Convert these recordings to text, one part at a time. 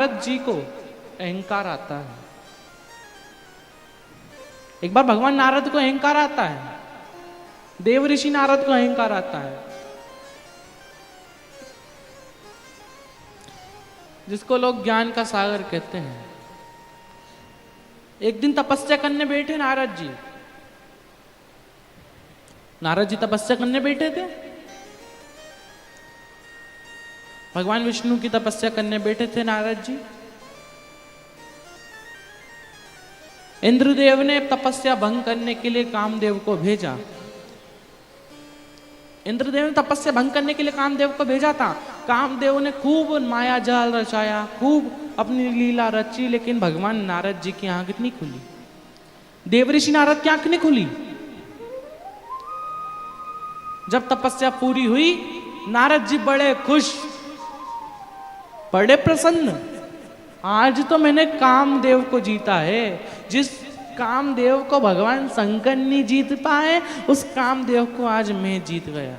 नारद जी को अहंकार आता है। एक बार भगवान नारद को अहंकार आता है, देव ऋषि नारद को अहंकार आता है, जिसको लोग ज्ञान का सागर कहते हैं। एक दिन तपस्या करने बैठे नारद जी। नारद जी तपस्या करने बैठे थे, भगवान विष्णु की तपस्या करने बैठे थे नारद जी। इंद्रदेव ने तपस्या भंग करने के लिए कामदेव को भेजा। इंद्रदेव ने तपस्या भंग करने के लिए कामदेव को भेजा था। कामदेव ने खूब माया जाल रचाया, खूब अपनी लीला रची, लेकिन भगवान नारद जी की आंख नहीं खुली। देवऋषि नारद की आंख नहीं खुली। जब तपस्या पूरी हुई, नारद जी बड़े खुश, बड़े प्रसन्न। आज तो मैंने कामदेव को जीता है। जिस कामदेव को भगवान शंकर नहीं जीत पाए, उस कामदेव को आज मैं जीत गया।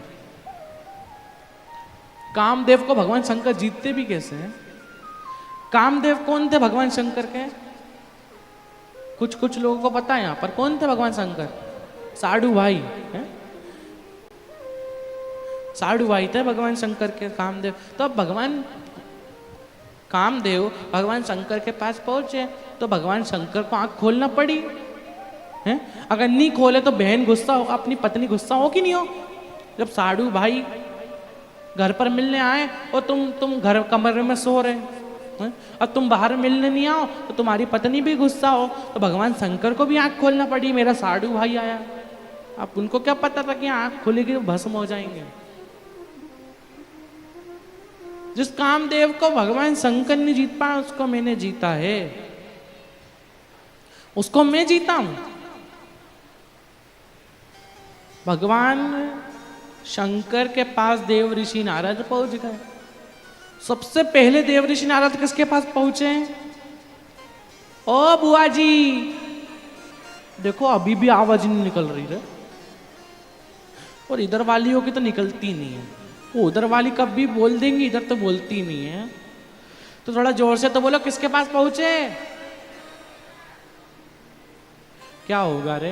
कामदेव को भगवान शंकर जीतते भी कैसे हैं? कामदेव कौन थे भगवान शंकर के? कुछ कुछ लोगों को पता है। यहां पर कौन थे भगवान शंकर? साधु भाई है? साधु भाई थे भगवान शंकर के कामदेव। तो अब भगवान कामदेव भगवान शंकर के पास पहुंचे तो भगवान शंकर को आंख खोलना पड़ी है। अगर नहीं खोले तो बहन गुस्सा हो, अपनी पत्नी गुस्सा हो कि नहीं हो? जब साधु भाई घर पर मिलने आए और तुम घर कमरे में सो रहे हैं, अब तुम बाहर मिलने नहीं आओ तो तुम्हारी पत्नी भी गुस्सा हो, तो भगवान शंकर को भी आंख खोलना पड़ी। मेरा साधु भाई आया। अब उनको क्या पता था कि आंख खुलेगी तो भस्म हो जाएंगे। जिस कामदेव को भगवान शंकर ने जीत पाया, उसको मैंने जीता है, उसको मैं जीता हूं। भगवान शंकर के पास देव ऋषि नारद पहुंच गए। सबसे पहले देव ऋषि नारद किसके पास पहुंचे? ओ बुआ जी, देखो अभी भी आवाज नहीं निकल रही है, और इधर वालियों की तो निकलती नहीं है। वो उधर वाली कब भी बोल देंगी, इधर तो बोलती नहीं है। तो थोड़ा जोर से तो बोलो, किसके पास पहुंचे? क्या होगा रे?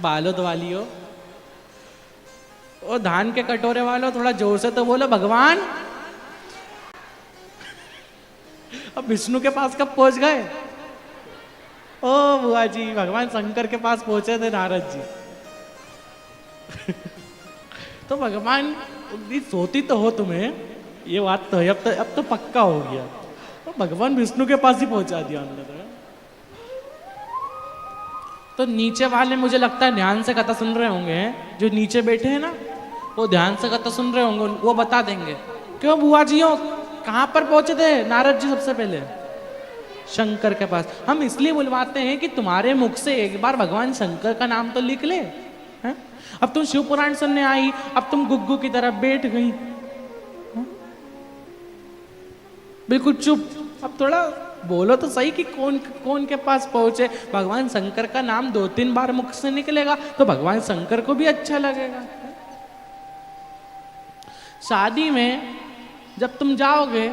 बालोद वालियों, ओ धान के कटोरे वालों, थोड़ा जोर से तो बोलो भगवान। अब विष्णु के पास कब पहुंच गए? ओ बुआ जी, भगवान शंकर के पास पहुंचे थे नारद जी। तो भगवान सोती तो हो तुम्हें, ये बात तो है, अब तो पक्का हो गया। तो भगवान विष्णु के पास ही पहुंचा दिया हमने। तो नीचे वाले मुझे लगता है ध्यान से कथा सुन रहे होंगे, जो नीचे बैठे हैं ना, वो ध्यान से कथा सुन रहे होंगे, वो बता देंगे। क्यों बुआ जी हो, कहां पर पहुंचे थे नारद जी? सबसे पहले शंकर के पास। हम इसलिए बुलवाते हैं कि तुम्हारे मुख से एक बार भगवान शंकर का नाम तो लिख ले। है? अब तुम शिव पुराण सुनने आई, अब तुम गुग्गू की तरह बैठ गई, बिल्कुल चुप। अब थोड़ा बोलो तो सही कि कौन कौन के पास पहुंचे। भगवान शंकर का नाम 2-3 बार मुख से निकलेगा तो भगवान शंकर को भी अच्छा लगेगा। शादी में जब तुम जाओगे,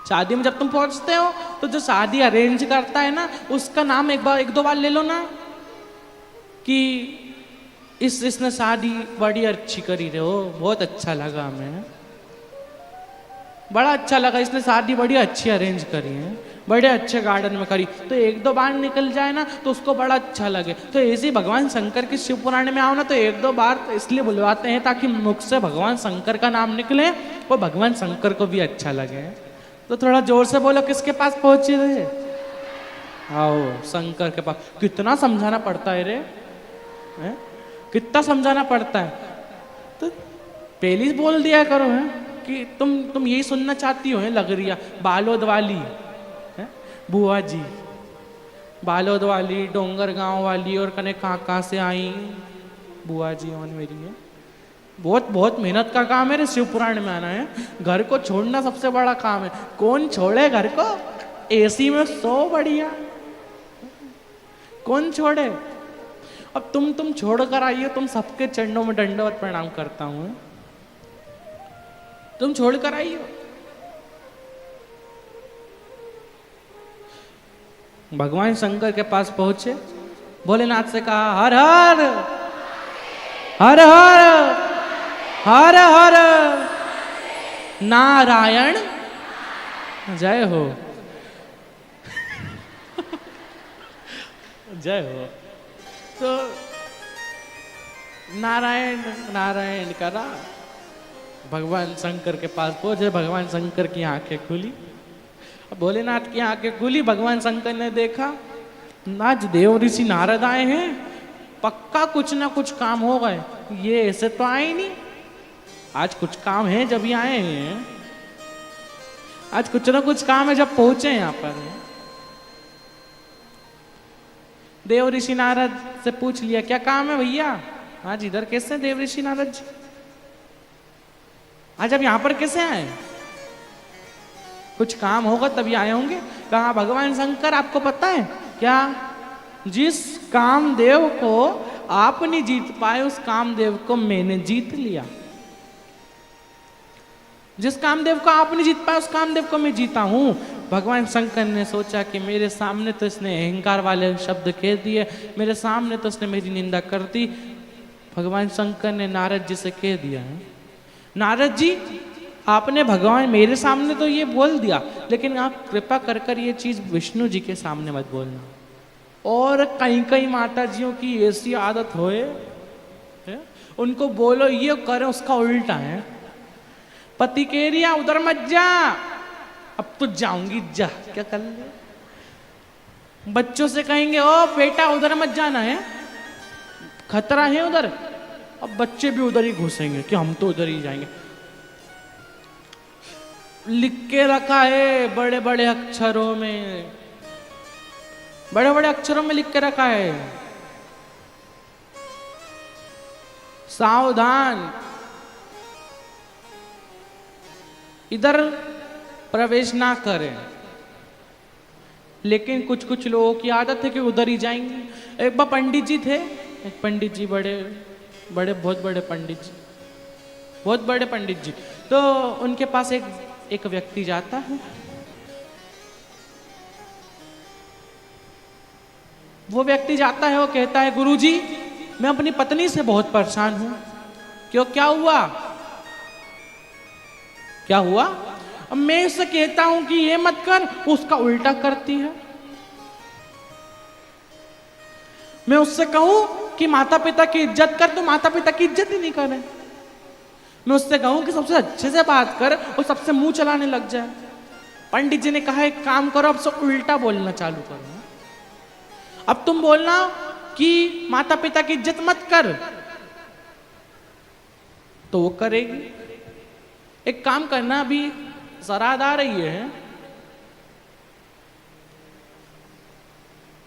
शादी में जब तुम पहुंचते हो, तो जो शादी अरेंज करता है ना, उसका नाम एक दो बार ले लो ना, कि इसने शादी बड़ी अच्छी करी रे, हो बहुत अच्छा लगा हमें, बड़ा अच्छा लगा, इसने शादी बड़ी अच्छी अरेंज करी है, बड़े अच्छे गार्डन में करी। तो 1-2 बार निकल जाए ना तो उसको बड़ा अच्छा लगे। तो ऐसे ही भगवान शंकर के शिव पुराण में आओ ना, तो 1-2 बार तो इसलिए बुलवाते हैं ताकि मुख से भगवान शंकर का नाम निकले और भगवान शंकर को भी अच्छा लगे। तो थोड़ा जोर से बोलो, किसके पास पहुंचे थे? आओ शंकर के पास। कितना समझाना पड़ता है रे, कितना समझाना पड़ता है। तो पहले ही बोल दिया करो है कि तुम यही सुनना चाहती हो, है लग रही है बालोद वाली है? बुआ जी बालोद वाली, डोंगर गांव वाली, और कने कहाँ से आई बुआ जी और मेरी है। बहुत बहुत मेहनत का काम है रे शिव पुराण में आना है। घर को छोड़ना सबसे बड़ा काम है। कौन छोड़े घर को? एसी में सो बढ़िया, कौन छोड़े? अब तुम छोड़ कर आई हो, तुम सबके चरणों में दंडवत प्रणाम करता हूं। तुम छोड़ कर आई हो। भगवान शंकर के पास पहुंचे, भोलेनाथ से कहा हर हर हर हर हर हर नारायण जय हो। जय हो। तो नारायण नारायण करा, भगवान शंकर के पास पहुंचे। भगवान शंकर की आंखें खुली, भोलेनाथ की आंखें खुली। भगवान शंकर ने देखा आज देव ऋषि नारद आए हैं, पक्का कुछ ना कुछ काम हो गए, ये ऐसे तो आए ही नहीं, आज कुछ काम है जब ये आए हैं, आज कुछ ना कुछ काम है जब पहुंचे यहां पर। देव ऋषि नारद से पूछ लिया क्या काम है भैया, आज इधर कैसे देव ऋषि नारद जी, आज अब यहां पर कैसे आए, कुछ काम होगा तभी आए होंगे। कहा भगवान शंकर आपको पता है क्या, जिस कामदेव को आप नहीं जीत पाए उस कामदेव को मैंने जीत लिया। जिस कामदेव को आप नहीं जीत पाए उस कामदेव को मैं जीता हूं। भगवान शंकर ने सोचा कि मेरे सामने तो इसने अहंकार वाले शब्द कह दिए, मेरे सामने तो इसने मेरी निंदा कर दी। भगवान शंकर ने नारद जी से कह दिया है, नारद जी आपने भगवान मेरे सामने तो ये बोल दिया, लेकिन आप कृपा कर कर ये चीज विष्णु जी के सामने मत बोलना। और कई कई माता जियों की ऐसी आदत होए है? उनको बोलो ये करें उसका उल्टा है। पति कह रिया उधर मत जा, अब तो जाऊंगी जा, क्या कर ले। बच्चों से कहेंगे ओ बेटा उधर मत जाना है, खतरा है उधर, अब बच्चे भी उधर ही घुसेंगे कि हम तो उधर ही जाएंगे। लिख के रखा है बड़े बड़े अक्षरों में, बड़े बड़े अक्षरों में लिख के रखा है, सावधान इधर प्रवेश ना करें। लेकिन कुछ कुछ लोगों की आदत है कि उधर ही जाएंगे। एक बार पंडित जी थे, एक पंडित जी बड़े बड़े बहुत बड़े पंडित जी, बहुत बड़े पंडित जी, तो उनके पास एक व्यक्ति जाता है। वो व्यक्ति जाता है, वो कहता है गुरुजी मैं अपनी पत्नी से बहुत परेशान हूं। क्यों, क्या हुआ, क्या हुआ? अब मैं इससे कहता हूं कि ये मत कर, उसका उल्टा करती है। मैं उससे कहूं कि माता पिता की इज्जत कर, तो माता पिता की इज्जत ही नहीं करे। मैं उससे कहूं कि सबसे अच्छे से बात कर, वो सबसे मुंह चलाने लग जाए। पंडित जी ने कहा एक काम करो, अब से उल्टा बोलना चालू करो। अब तुम बोलना कि माता पिता की इज्जत मत कर, तो वो करेगी। एक काम करना, अभी सराद आ रही है,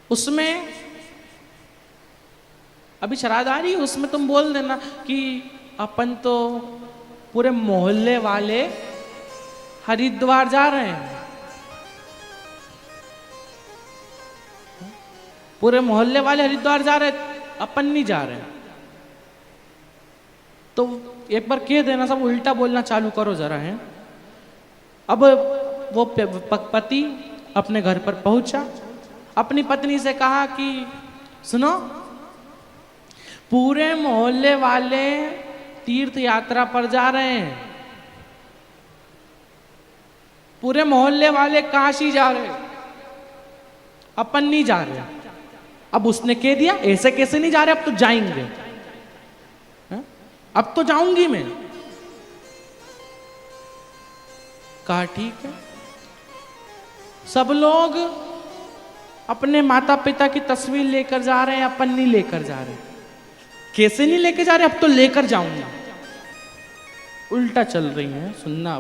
उसमें अभी शराद आ रही है, उसमें तुम बोल देना कि अपन तो पूरे मोहल्ले वाले हरिद्वार जा रहे हैं, पूरे मोहल्ले वाले हरिद्वार जा रहे, अपन नहीं जा रहे। तो एक बार कह देना, सब उल्टा बोलना चालू करो जरा है। अब वो पति अपने घर पर पहुंचा, अपनी पत्नी से कहा कि सुनो, पूरे मोहल्ले वाले तीर्थ यात्रा पर जा रहे हैं, पूरे मोहल्ले वाले काशी जा रहे, अपन नहीं जा रहे। अब उसने कह दिया ऐसे कैसे नहीं जा रहे, अब तो जाएंगे, अब तो जाऊंगी मैं। कहा ठीक है। सब लोग अपने माता पिता की तस्वीर लेकर जा रहे हैं, अपन नहीं लेकर जा रहे। कैसे नहीं लेकर जा रहे, अब तो लेकर जाऊंगा। उल्टा चल रही है, सुनना।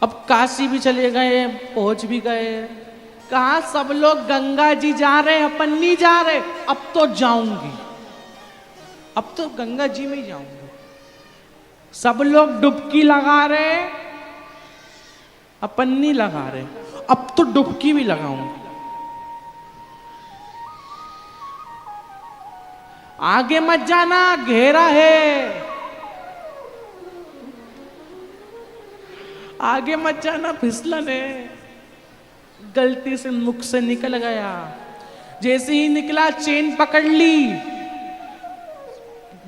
अब काशी भी चले गए, पहुंच भी गए। कहा सब लोग गंगा जी जा रहे हैं, अपन नहीं जा रहे, अब तो जाऊंगी, अब तो गंगा जी में ही जाऊंगी। सब लोग डुबकी लगा रहे, अपन नहीं लगा रहे, अब तो डुबकी भी लगाऊंगी। आगे मत जाना, घेरा है। आगे मत जाना, फिसलन है। गलती से मुख से निकल गया। जैसे ही निकला चेन पकड़ ली।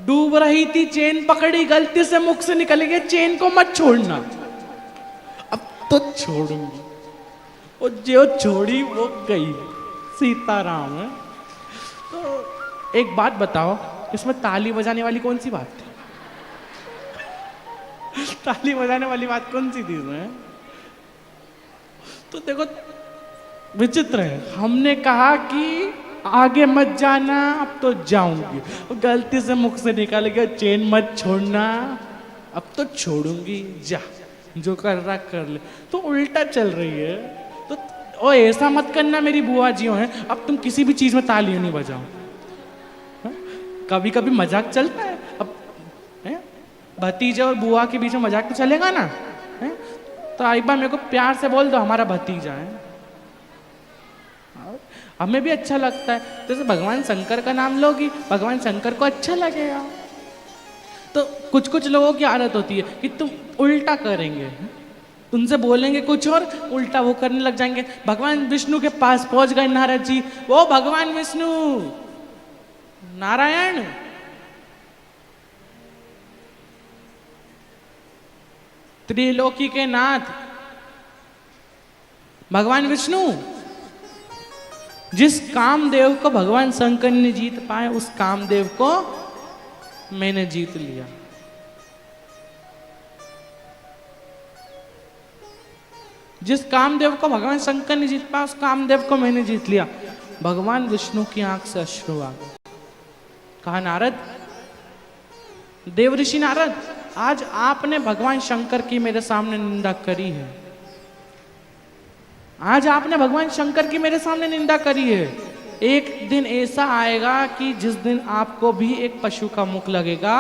डूब रही थी, चेन पकड़ी, गलती से मुख से निकल गया, चेन को मत छोड़ना। अब तो छोड़ूंगी। और जो छोड़ी वो गई। सीताराम है। तो एक बात बताओ, इसमें ताली बजाने वाली कौन सी बात थी? ताली बजाने वाली बात कौन सी थी इसमें? तो देखो विचित्र है। हमने कहा कि आगे मत जाना, अब तो जाऊंगी। गलती से मुख से निकल गया चेन मत छोड़ना, अब तो छोड़ूंगी। जा, जो कर रहा कर ले। तो उल्टा चल रही है। तो ओ ऐसा मत करना मेरी बुआ जी हैं, अब तुम किसी भी चीज में तालियां नहीं बजाओ। कभी कभी मजाक चलता है। अब भतीजे और बुआ के बीच में मजाक तो चलेगा ना है? तो एक बार मेरे को प्यार से बोल दो हमारा भतीजा है। हमें भी अच्छा लगता है। जैसे भगवान शंकर का नाम लोगी, भगवान शंकर को अच्छा लगेगा। तो कुछ कुछ लोगों की आदत होती है कि तुम उल्टा करेंगे, तुमसे बोलेंगे कुछ और उल्टा वो करने लग जाएंगे। भगवान विष्णु के पास पहुंच गए नारद जी। वो भगवान विष्णु, नारायण, त्रिलोकी के नाथ भगवान विष्णु, जिस कामदेव को भगवान शंकर ने जीत पाए, उस कामदेव को मैंने जीत लिया। जिस कामदेव को भगवान शंकर ने जीत पाया, उस कामदेव को मैंने जीत लिया। भगवान विष्णु की आंख से अश्रु आ गए। कहा नारद, देवऋषि नारद, आज आपने भगवान शंकर की मेरे सामने निंदा करी है। आज आपने भगवान शंकर की मेरे सामने निंदा करी है। एक दिन ऐसा आएगा कि जिस दिन आपको भी एक पशु का मुख लगेगा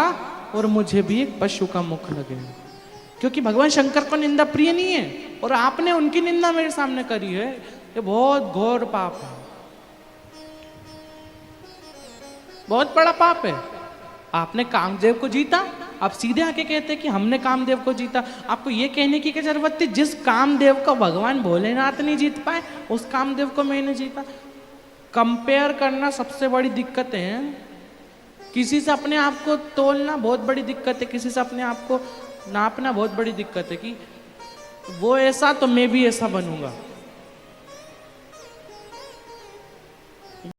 और मुझे भी एक पशु का मुख लगेगा। क्योंकि भगवान शंकर को निंदा प्रिय नहीं है और आपने उनकी निंदा मेरे सामने करी है। ये बहुत घोर पाप है, बहुत बड़ा पाप है। आपने कामदेव को जीता, आप सीधे आके कहते कि हमने कामदेव को जीता। आपको ये कहने की क्या जरूरत थी? जिस कामदेव को भगवान भोलेनाथ नहीं जीत पाए, उस कामदेव को मैंने जीता। कंपेयर करना सबसे बड़ी दिक्कत है। किसी से अपने आप को तोलना बहुत बड़ी दिक्कत है। किसी से अपने आप को नापना बहुत बड़ी दिक्कत है कि वो ऐसा तो मैं भी ऐसा बनूंगा।